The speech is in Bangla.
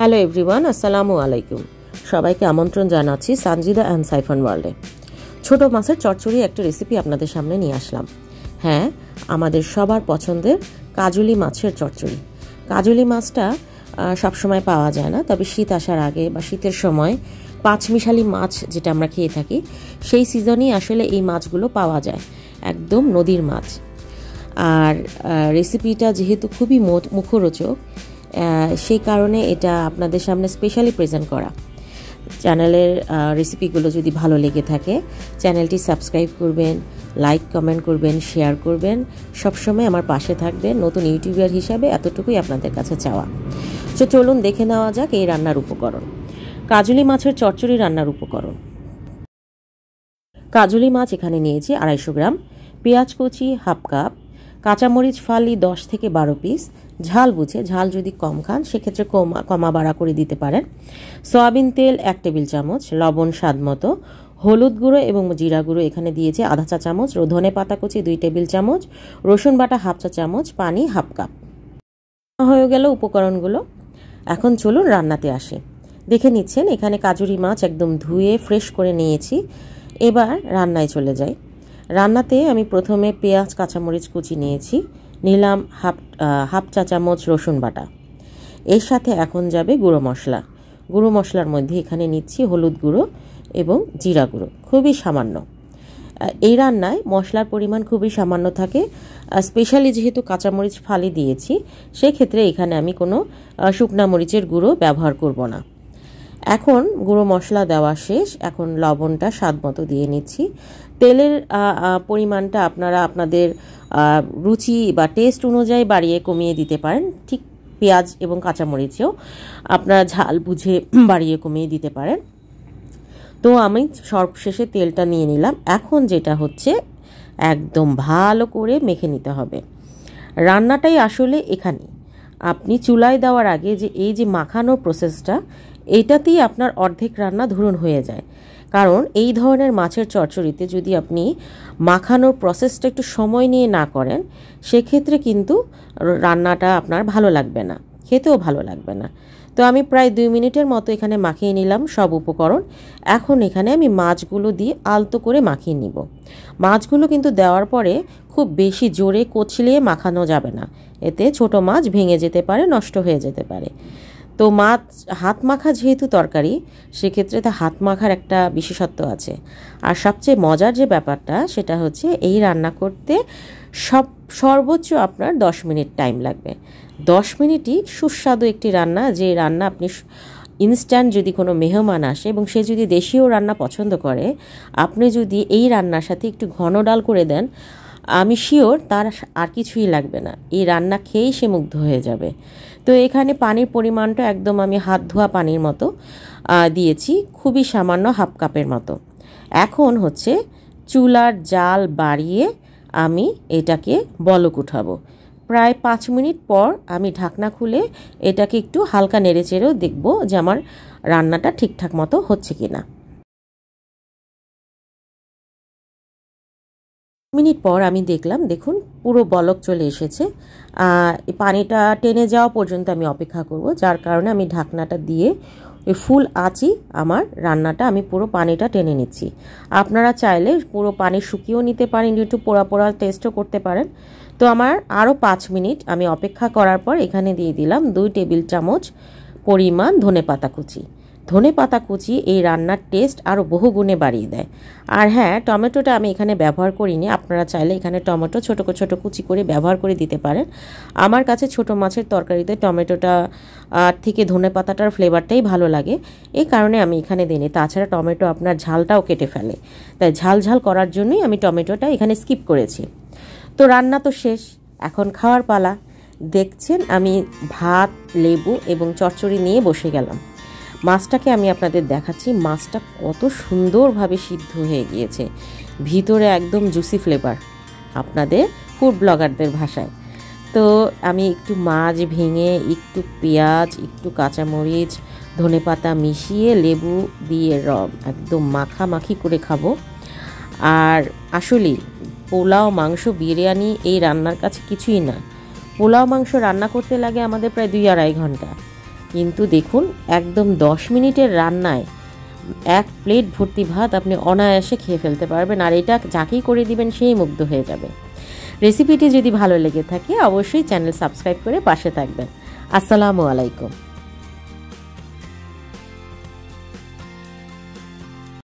হ্যালো এভরিওয়ান, আসসালামু আলাইকুম। সবাইকে আমন্ত্রণ জানাচ্ছি সানজিদা অ্যান্ড সাইফন ওয়ার্ল্ডে। ছোট মাছের চচ্চড়ি একটা রেসিপি আপনাদের সামনে নিয়ে আসলাম। হ্যাঁ, আমাদের সবার পছন্দের কাজলি মাছের চচ্চড়ি। কাজলি মাছটা সবসময় পাওয়া যায় না, তবে শীত আসার আগে বা শীতের সময় পাঁচমিশালি মাছ যেটা আমরা খেয়ে থাকি, সেই সিজনেই আসলে এই মাছগুলো পাওয়া যায়, একদম নদীর মাছ। আর রেসিপিটা যেহেতু খুবই মুখরোচক, সেই কারণে এটা আপনাদের সামনে স্পেশালি প্রেজেন্ট করা। চ্যানেলের রেসিপিগুলো যদি ভালো লেগে থাকে, চ্যানেলটি সাবস্ক্রাইব করবেন, লাইক কমেন্ট করবেন, শেয়ার করবেন, সবসময় আমার পাশে থাকবেন। নতুন ইউটিউবার হিসাবে এতটুকুই আপনাদের কাছে চাওয়া। তো চলুন দেখে নেওয়া যাক এই রান্নার উপকরণ। কাজলি মাছের চচ্চড়ি রান্নার উপকরণ। কাজলি মাছ এখানে নিয়েছি 250 গ্রাম, পেঁয়াজ কুচি হাফ কাপ, কাঁচামরিচ ফালি 10 থেকে 12 পিস, ঝাল বুঝে, ঝাল যদি কম খান সেক্ষেত্রে কমা বাড়া করে দিতে পারেন, সয়াবিন তেল 1 টেবিল চামচ, লবণ স্বাদ মতো, হলুদ গুঁড়ো এবং জিরা গুঁড়ো এখানে দিয়েছি আধা চা চামচ, ধনে পাতা কুচি 2 টেবিল চামচ, রসুন বাটা হাফ চা চামচ, পানি হাফ কাপ। হয়ে গেল উপকরণগুলো। এখন চলুন রান্নাতে আসি। দেখে নিচ্ছেন এখানে কাজলি মাছ একদম ধুয়ে ফ্রেশ করে নিয়েছি। এবার রান্নায় চলে যাই। রান্নাতে আমি প্রথমে পেঁয়াজ কাঁচামরিচ কুচি নিয়েছি, নিলাম হাফ চা চামচ রসুন বাটা। এর সাথে এখন যাবে গুঁড়ো মশলা। গুঁড়ো মশলার মধ্যে এখানে নিচ্ছি হলুদ গুঁড়ো এবং জিরা গুঁড়ো, খুবই সামান্য। এই রান্নায় মশলার পরিমাণ খুবই সামান্য থাকে, স্পেশালি যেহেতু কাঁচামরিচ ফালি দিয়েছি, সেক্ষেত্রে এখানে আমি কোনো শুকনা মরিচের গুঁড়ো ব্যবহার করব না। এখন গুঁড়ো মশলা দেওয়া শেষ, এখন লবণটা স্বাদ মতো দিয়ে নিচ্ছি। তেলের পরিমাণটা আপনারা আপনাদের রুচি বা টেস্ট অনুযায়ী বাড়িয়ে কমিয়ে দিতে পারেন। ঠিক পেঁয়াজ এবং কাঁচামরিচেও আপনারা ঝাল বুঝে বাড়িয়ে কমিয়ে দিতে পারেন। তো আমি সর্বশেষে তেলটা নিয়ে নিলাম। এখন যেটা হচ্ছে একদম ভালো করে মেখে নিতে হবে। রান্নাটাই আসলে এখানে আপনি চুলায় দেওয়ার আগে যে এই যে মাখানোর প্রসেসটা, এইটাতেই আপনার অর্ধেক রান্না ধরুন হয়ে যায়। কারণ এই ধরনের মাছের চচ্চড়িতে যদি আপনি মাখানোর প্রসেসটা একটু সময় নিয়ে না করেন, সেক্ষেত্রে কিন্তু রান্নাটা আপনার ভালো লাগবে না, খেতেও ভালো লাগবে না। তো আমি প্রায় 2 মিনিটের মতো এখানে মাখিয়ে নিলাম সব উপকরণ। এখন এখানে আমি মাছগুলো দিয়ে আলতো করে মাখিয়ে নিব। মাছগুলো কিন্তু দেওয়ার পরে খুব বেশি জোরে কচলিয়ে মাখানো যাবে না, এতে ছোট মাছ ভেঙে যেতে পারে, নষ্ট হয়ে যেতে পারে। তো মাছ হাত মাখা যেহেতু তরকারি, সেক্ষেত্রে তা হাত মাখার একটা বিশেষত্ব আছে। আর সবচেয়ে মজার যে ব্যাপারটা সেটা হচ্ছে এই রান্না করতে সর্বোচ্চ আপনার 10 মিনিট টাইম লাগবে। 10 মিনিটই সুস্বাদু একটি রান্না, যে রান্না আপনি ইনস্ট্যান্ট যদি কোনো মেহমান আসে এবং সে যদি দেশীয় রান্না পছন্দ করে, আপনি যদি এই রান্নার সাথে একটু ঘন ডাল করে দেন, আমি শিওর তার আর কিছুই লাগবে না, এই রান্না খেয়েই সে মুগ্ধ হয়ে যাবে। তো এখানে পানির পরিমাণটা একদম আমি হাত ধোয়া পানির মতো দিয়েছি, খুবই সামান্য হাফ কাপের মতো। এখন হচ্ছে চুলার জাল বাড়িয়ে আমি এটাকে বলক উঠাবো। প্রায় 5 মিনিট পর আমি ঢাকনা খুলে এটাকে একটু হালকা নেড়েচেড়েও দেখব যে আমার রান্নাটা ঠিকঠাক মতো হচ্ছে কিনা। মিনিট পর আমি দেখলাম, দেখুন পুরো বলক চলে এসেছে। পানিটা টেনে যাওয়া পর্যন্ত আমি অপেক্ষা করব, যার কারণে আমি ঢাকনাটা দিয়ে ওই ফুল আঁচই আমার রান্নাটা আমি পুরো পানিটা টেনে নিচ্ছি। আপনারা চাইলে পুরো পানি শুকিয়েও নিতে পারেন, একটু পোড়া পোড়া টেস্টও করতে পারেন। তো আমার আরও 5 মিনিট আমি অপেক্ষা করার পর এখানে দিয়ে দিলাম 2 টেবিল চামচ পরিমাণ ধনেপাতা কুচি। ধনেপাতা কুচি এই রান্নার টেস্ট আরও বহুগুণে বাড়িয়ে দেয়। আর হ্যাঁ, টমেটোটা আমি এখানে ব্যবহার করিনি, আপনারা চাইলে এখানে টমেটো ছোটো ছোটো কুচি করে ব্যবহার করে দিতে পারেন। আমার কাছে ছোট মাছের তরকারিতে টমেটোটা থেকে ধনেপাতাটার ফ্লেভারটাই ভালো লাগে, এই কারণে আমি এখানে দিইনি। তাছাড়া টমেটো আপনার ঝালটাও কেটে ফেলে, তাই ঝাল ঝাল করার জন্যই আমি টমেটোটা এখানে স্কিপ করেছি। তো রান্না তো শেষ, এখন খাওয়ার পালা। দেখছেন আমি ভাত, লেবু এবং চচ্চড়ি নিয়ে বসে গেলাম। মাছটাকে আমি আপনাদের দেখাচ্ছি, মাছটা কত সুন্দরভাবে সিদ্ধ হয়ে গিয়েছে, ভিতরে একদম জুসি ফ্লেভার, আপনাদের ফুড ব্লগারদের ভাষায়। তো আমি একটু মাছ ভেঙে, একটু পেঁয়াজ, একটু কাঁচামরিচ, ধনেপাতা মিশিয়ে লেবু দিয়ে একদম মাখামাখি করে খাবো। আর আসলে পোলাও, মাংস, বিরিয়ানি এই রান্নার কাছে কিছুই না। পোলাও মাংস রান্না করতে লাগে আমাদের প্রায় 2-2.5 ঘন্টা, কিন্তু দেখুন একদম 10 মিনিটের রান্নায় 1 প্লেট ভর্তি ভাত আপনি অনায়াসে খেয়ে ফেলতে পারবেন, আর এটা যাকেই করে দিবেন সেই মুগ্ধ হয়ে যাবে। রেসিপিটি যদি ভালো লেগে থাকে অবশ্যই চ্যানেল সাবস্ক্রাইব করে পাশে থাকবেন। আসসালামু আলাইকুম।